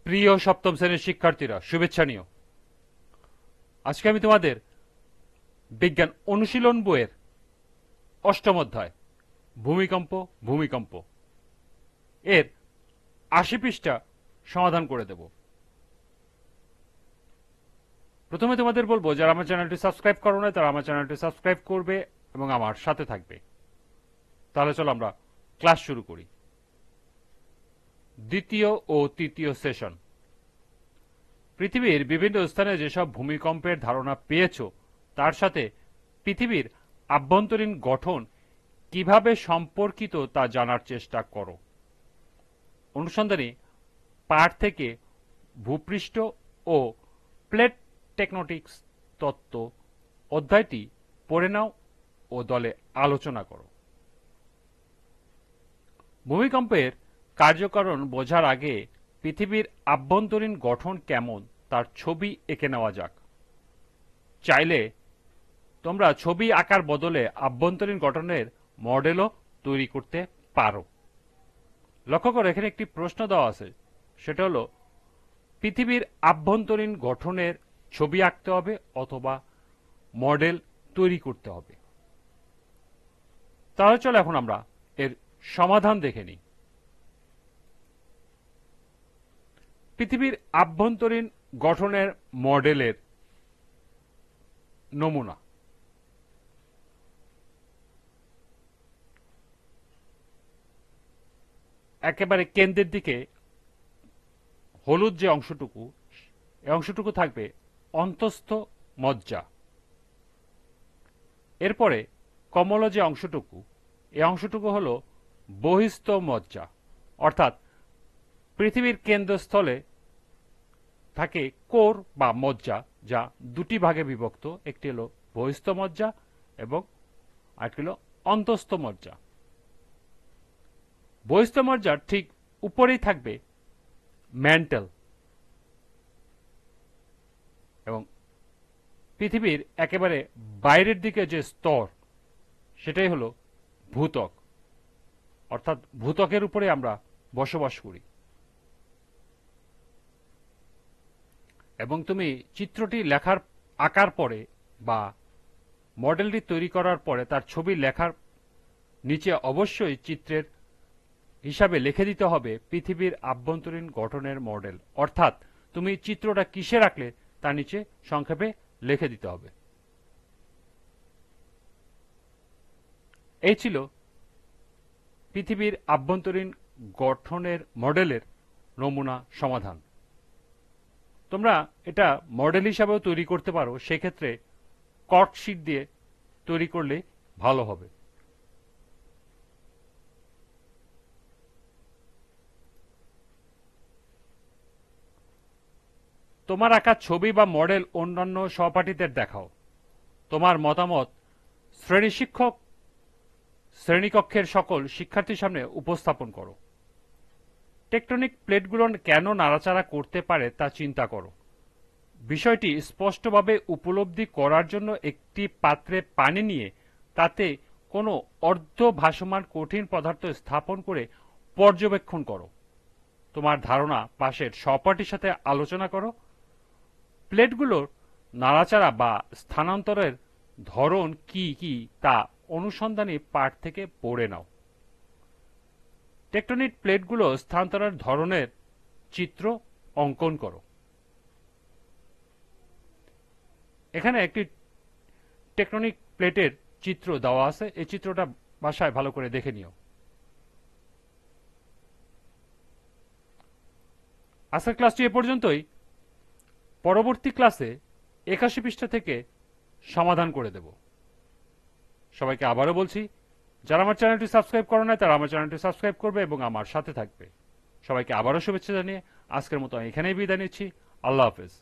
প্রিয় সপ্তম শ্রেণীর শিক্ষার্থীরা, শুভেচ্ছা নিও। আজকে আমি তোমাদের বিজ্ঞান অনুশীলন বইয়ের অষ্টম অধ্যায় ভূমিকম্প ভূমিকম্প এর ৮০ পৃষ্ঠা সমাধান করে দেব। প্রথমে তোমাদের বলবো, যারা আমার চ্যানেলটি সাবস্ক্রাইব করো না তারা আমার চ্যানেলটি সাবস্ক্রাইব করবে এবং আমার সাথে থাকবে। তাহলে চলো আমরা ক্লাস শুরু করি। দ্বিতীয় ও তৃতীয় সেশন। পৃথিবীর বিভিন্ন স্থানে যেসব ভূমিকম্পের ধারণা পেয়েছ তার সাথে পৃথিবীর আভ্যন্তরীণ গঠন কিভাবে সম্পর্কিত তা জানার চেষ্টা করো। অনুসন্ধানী পাঠ থেকে ভূপৃষ্ঠ ও প্লেট টেকটোনিক্স তত্ত্ব অধ্যায়টি পড়ে নাও ও দলে আলোচনা করো। ভূমিকম্পের কার্যকারণ বোঝার আগে পৃথিবীর আভ্যন্তরীণ গঠন কেমন তার ছবি এঁকে নেওয়া যাক। চাইলে তোমরা ছবি আঁকার বদলে আভ্যন্তরীণ গঠনের মডেলও তৈরি করতে পারো। লক্ষ্য করো, এখানে একটি প্রশ্ন দেওয়া আছে, সেটা হলো পৃথিবীর আভ্যন্তরীণ গঠনের ছবি আঁকতে হবে অথবা মডেল তৈরি করতে হবে। তাহলে চলো এখন আমরা এর সমাধান দেখে নিই। পৃথিবীর আভ্যন্তরীণ গঠনের মডেলের নমুনা। একেবারে কেন্দ্রের দিকে হলুদ যে অংশটুকু, এই অংশটুকু থাকবে অন্তঃস্থ মজ্জা। এরপরে কমল যে অংশটুকু, এই অংশটুকু হল বহিঃস্থ মজ্জা। অর্থাৎ পৃথিবীর কেন্দ্রস্থলে থাকে কোর বা মজ্জা, যা দুটি ভাগে বিভক্ত। একটি হল বহিঃস্থ মজ্জা এবং আরেকটি হল অন্তঃস্থ মজ্জা। বহিঃস্থ মজ্জার ঠিক উপরেই থাকবে ম্যান্টেল এবং পৃথিবীর একেবারে বাইরের দিকে যে স্তর, সেটাই হলো ভূত্বক। অর্থাৎ ভূত্বকের উপরে আমরা বসবাস করি। এবং তুমি চিত্রটি আঁকার পরে বা মডেলটি তৈরি করার পরে তার ছবি লেখার নিচে অবশ্যই চিত্রের হিসাবে লিখে দিতে হবে পৃথিবীর আভ্যন্তরীণ গঠনের মডেল। অর্থাৎ তুমি চিত্রটা কিসে রাখলে তার নিচে সংক্ষেপে লিখে দিতে হবে। এই ছিল পৃথিবীর আভ্যন্তরীণ গঠনের মডেলের নমুনা সমাধান। তোমরা এটা মডেল হিসাবেও তৈরি করতে পারো, সেক্ষেত্রে কর্কশিট দিয়ে তৈরি করলে ভালো হবে। তোমার আঁকা ছবি বা মডেল অন্যান্য সহপাঠীদের দেখাও। তোমার মতামত শ্রেণীকক্ষের সকল শিক্ষার্থীর সামনে উপস্থাপন করো। টেকটনিক প্লেটগুলো কেন নাড়াচাড়া করতে পারে তা চিন্তা করো। বিষয়টি স্পষ্টভাবে উপলব্ধি করার জন্য একটি পাত্রে পানি নিয়ে তাতে কোনো অর্ধ ভাসমান কঠিন পদার্থ স্থাপন করে পর্যবেক্ষণ করো। তোমার ধারণা পাশের সহপাঠীর সাথে আলোচনা করো। প্লেটগুলোর নাড়াচাড়া বা স্থানান্তরের ধরন কি কি তা অনুসন্ধানী পাঠ থেকে পড়ে নাও। টেকটনিক প্লেটগুলো স্থানান্তরের ধরনের চিত্র অঙ্কন করো। এখানে একটি টেকটনিক প্লেটের চিত্র দেওয়া আছে, এই চিত্রটা বাসায় ভালো করে দেখে নিও। আজকের ক্লাসটি এ পর্যন্তই। পরবর্তী ক্লাসে ৮১ পৃষ্ঠা থেকে সমাধান করে দেব। সবাইকে আবারও বলছি, যারা আমার চ্যানেলটি সাবস্ক্রাইব করে না তারা আমার চ্যানেলটি সাবস্ক্রাইব করবে এবং আমার সাথে থাকবে। সবাইকে আবারও শুভেচ্ছা জানিয়ে আজকের মতো এখানেই বিদায় নিচ্ছি। আল্লাহ হাফেজ।